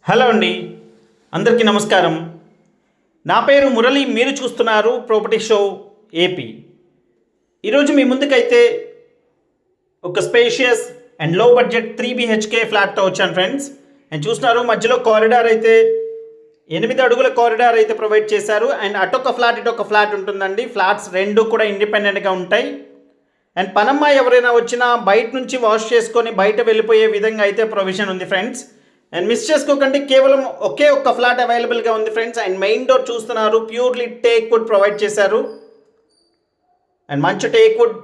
Hello అండి, అందరికీ నమస్కారం. నా పేరు మురళి. మీరు చూస్తున్నారు ప్రాపర్టీ షో ఏపీ. ఈరోజు మీ ముందుకైతే ఒక స్పేషియస్ అండ్ లో బడ్జెట్ 3 BHK ఫ్లాట్తో వచ్చాను ఫ్రెండ్స్. అండ్ చూస్తున్నారు, మధ్యలో కారిడార్ అయితే 8 అడుగుల కారిడార్ అయితే ప్రొవైడ్ చేశారు. అండ్ అటొక ఫ్లాట్ ఇటొక ఫ్లాట్ ఉంటుందండి. ఫ్లాట్స్ రెండు కూడా ఇండిపెండెంట్గా ఉంటాయి. అండ్ పనమ్మాయి ఎవరైనా వచ్చినా బయట నుంచి వాష్ చేసుకొని బయట వెళ్ళిపోయే విధంగా అయితే ప్రొవిజన్ ఉంది ఫ్రెండ్స్. అండ్ మిస్ చేసుకోకండి, కేవలం ఒకే ఒక్క ఫ్లాట్ అవైలబుల్గా ఉంది ఫ్రెండ్స్. అండ్ మెయిన్ డోర్ చూస్తున్నారు, ప్యూర్లీ టేక్ వుడ్ ప్రొవైడ్ చేశారు. అండ్ మంచి టేక్ వుడ్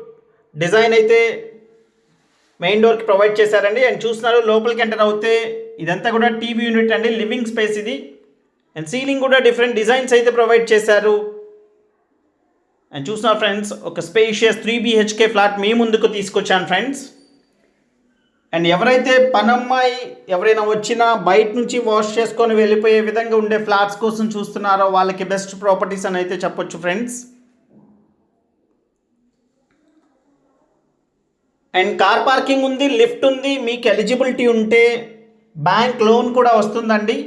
డిజైన్ అయితే మెయిన్ డోర్కి ప్రొవైడ్ చేశారండి. అండ్ చూస్తున్నారు, లోపలికి ఎంటర్ అవుతే ఇదంతా కూడా టీవీ యూనిట్ అండి, లివింగ్ స్పేస్ ఇది. అండ్ సీలింగ్ కూడా డిఫరెంట్ డిజైన్స్ అయితే ప్రొవైడ్ చేశారు. అండ్ చూస్తున్నారు ఫ్రెండ్స్, ఒక స్పేషియస్ 3 BHK ఫ్లాట్ మీ ముందుకు తీసుకొచ్చాను ఫ్రెండ్స్. అండ్ ఎవరైతే పనమ్మాయి ఎవరైనా వచ్చినా బయట నుంచి వాష్ చేసుకొని వెళ్ళిపోయే విధంగా ఉండే ఫ్లాట్స్ కోసం చూస్తున్నారో వాళ్ళకి బెస్ట్ ప్రాపర్టీస్ అని అయితే చెప్పొచ్చు ఫ్రెండ్స్. అండ్ కార్ పార్కింగ్ ఉంది, లిఫ్ట్ ఉంది. మీకు ఎలిజిబిలిటీ ఉంటే బ్యాంక్ లోన్ కూడా వస్తుందండి.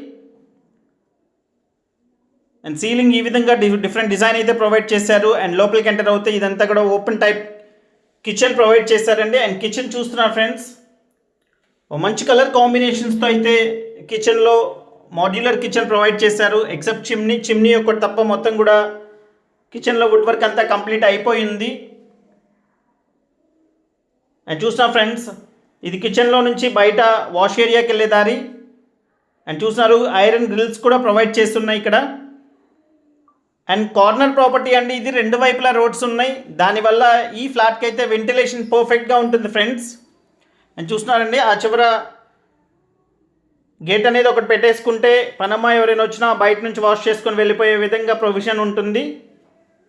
అండ్ సీలింగ్ ఈ విధంగా డిఫరెంట్ డిజైన్ అయితే ప్రొవైడ్ చేశారు. అండ్ లోపలికి ఎంటర్ అవుతే ఇదంతా కూడా ఓపెన్ టైప్ కిచెన్ ప్రొవైడ్ చేశారండి. అండ్ కిచెన్ చూస్తున్నారు ఫ్రెండ్స్, మంచి కలర్ కాంబినేషన్స్తో అయితే కిచెన్లో మాడ్యులర్ కిచెన్ ప్రొవైడ్ చేశారు. ఎక్సెప్ట్ చిమ్నీ ఒకటి తప్ప మొత్తం కూడా కిచెన్లో వుడ్ వర్క్ అంతా కంప్లీట్ అయిపోయింది. అండ్ చూస్తున్నా ఫ్రెండ్స్, ఇది కిచెన్లో నుంచి బయట వాష్ ఏరియాకి వెళ్ళే దారి. అండ్ చూస్తున్నారు, ఐరన్ గ్రిల్స్ కూడా ప్రొవైడ్ చేస్తున్నాయి ఇక్కడ. అండ్ కార్నర్ ప్రాపర్టీ అండి ఇది, రెండు వైపులా రోడ్స్ ఉన్నాయి. దానివల్ల ఈ ఫ్లాట్కి అయితే వెంటిలేషన్ పర్ఫెక్ట్గా ఉంటుంది ఫ్రెండ్స్. అండ్ చూస్తున్నారండి, ఆ చివర గేట్ అనేది ఒకటి పెట్టేసుకుంటే పనమ్మాయి ఎవరైనా వచ్చినా బయట నుంచి వాష్ చేసుకొని వెళ్ళిపోయే విధంగా ప్రొవిజన్ ఉంటుంది.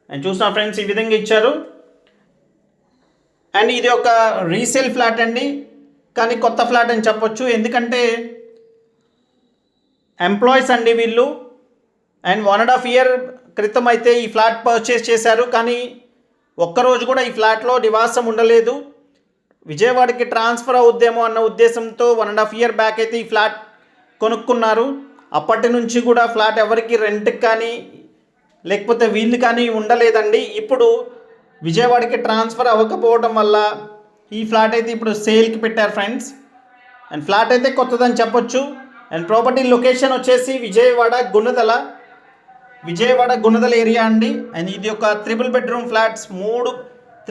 అండ్ చూస్తున్నా ఫ్రెండ్స్, ఈ విధంగా ఇచ్చారు. అండ్ ఇది ఒక రీసేల్ ఫ్లాట్ అండి, కానీ కొత్త ఫ్లాట్ అని చెప్పొచ్చు. ఎందుకంటే ఎంప్లాయీస్ అండి వీళ్ళు. అండ్ 1.5 year క్రితం అయితే ఈ ఫ్లాట్ పర్చేస్ చేశారు, కానీ ఒక్కరోజు కూడా ఈ ఫ్లాట్లో నివాసం ఉండలేదు. విజయవాడకి ట్రాన్స్ఫర్ అవుద్దేమో అన్న ఉద్దేశంతో 1.5 year బ్యాక్ అయితే ఈ ఫ్లాట్ కొనుక్కున్నారు. అప్పటి నుంచి కూడా ఫ్లాట్ ఎవరికి రెంట్కి కానీ లేకపోతే వీళ్ళు కానీ ఉండలేదండి. ఇప్పుడు విజయవాడకి ట్రాన్స్ఫర్ అవ్వకపోవడం వల్ల ఈ ఫ్లాట్ అయితే ఇప్పుడు సేల్కి పెట్టారు ఫ్రెండ్స్. అండ్ ఫ్లాట్ అయితే కొత్తదని చెప్పొచ్చు. అండ్ ప్రాపర్టీ లొకేషన్ వచ్చేసి విజయవాడ గుణదల ఏరియా అండి. అండ్ ఇది ఒక 3 bedroom flats,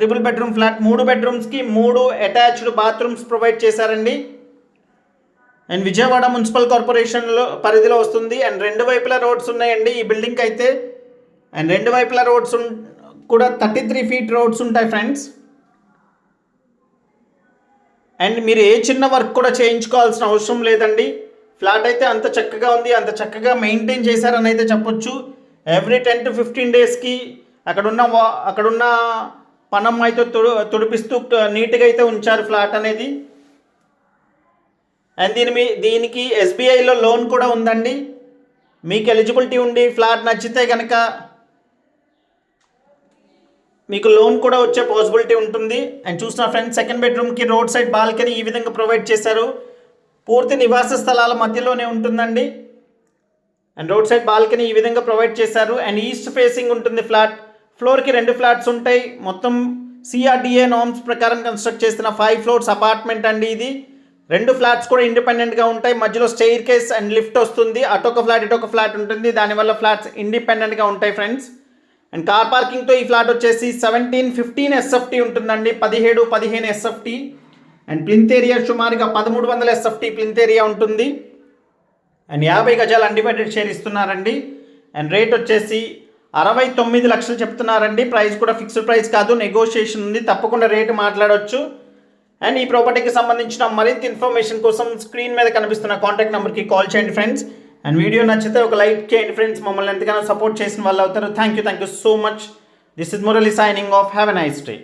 3 bedroom flat, 3 bedrooms-కి 3 attached bathrooms provide చేశారండి. అండ్ విజయవాడ మున్సిపల్ కార్పొరేషన్లో పరిధిలో వస్తుంది. అండ్ రెండు వైపులా రోడ్స్ ఉన్నాయండి ఈ బిల్డింగ్కి అయితే. అండ్ రెండు వైపులా రోడ్స్ కూడా 33 feet రోడ్స్ ఉంటాయి ఫ్రెండ్స్. అండ్ మీరు ఏ చిన్న వర్క్ కూడా చేయించుకోవాల్సిన అవసరం లేదండి. ఫ్లాట్ అయితే అంత చక్కగా ఉంది, అంత చక్కగా మెయింటైన్ చేశారని అయితే చెప్పొచ్చు. ఎవ్రీ 10 to 15 days-కి అక్కడున్న పనమ్మాయితో తుడిపిస్తూ నీట్గా అయితే ఉంచారు ఫ్లాట్ అనేది. అండ్ దీనికి SBIలో లోన్ కూడా ఉందండి. మీకు ఎలిజిబిలిటీ ఉండి ఫ్లాట్ నచ్చితే కనుక మీకు లోన్ కూడా వచ్చే పాసిబిలిటీ ఉంటుంది. అండ్ చూస్తున్న ఫ్రెండ్స్, సెకండ్ బెడ్రూమ్కి రోడ్ సైడ్ బాల్కనీ ఈ విధంగా ప్రొవైడ్ చేశారు. పూర్తి నివాస స్థలాల మధ్యలోనే ఉంటుందండి. అండ్ రోడ్ సైడ్ బాల్కనీ ఈ విధంగా ప్రొవైడ్ చేశారు. అండ్ ఈస్ట్ ఫేసింగ్ ఉంటుంది ఫ్లాట్. ఫ్లోర్కి 2 ఫ్లాట్స్ ఉంటాయి. మొత్తం CRDA నార్మ్స్ ప్రకారం కన్స్ట్రక్ట్ చేసిన 5 floors అపార్ట్మెంట్ అండి ఇది. 2 ఫ్లాట్స్ కూడా ఇండిపెండెంట్గా ఉంటాయి. మధ్యలో స్టెయిర్ కేస్ అండ్ లిఫ్ట్ వస్తుంది. అటొక ఫ్లాట్ ఇటొక ఫ్లాట్ ఉంటుంది. దానివల్ల ఫ్లాట్స్ ఇండిపెండెంట్గా ఉంటాయి ఫ్రెండ్స్. అండ్ కార్ పార్కింగ్తో ఈ ఫ్లాట్ వచ్చేసి 17-15 SFT ఉంటుందండి, 17-15 SFT. అండ్ ప్లింత్ ఏరియా సుమారుగా 1300 SFT ప్లింత్ ఏరియా ఉంటుంది. అండ్ 50 గజాలు అన్డివైడెడ్ షేర్ ఇస్తున్నారండి. అండ్ రేట్ వచ్చేసి 69 లక్షలు చెప్తున్నారండి. ప్రైస్ కూడా ఫిక్స్డ్ ప్రైస్ కాదు, నెగోషియేషన్ ఉంది. తప్పకుండా రేటు మాట్లాడవచ్చు. అండ్ ఈ ప్రాపర్టీకి సంబంధించిన మరింత ఇన్ఫర్మేషన్ కోసం స్క్రీన్ మీద కనిపిస్తున్న కాంటాక్ట్ నెంబర్కి కాల్ చేయండి ఫ్రెండ్స్. అండ్ వీడియో నచ్చితే ఒక లైక్ చేయండి ఫ్రెండ్స్. మమ్మల్ని ఎంతగానో సపోర్ట్ చేసిన వాళ్ళు అవుతారు. Thank you so much. This is Murali signing off. Have a nice day.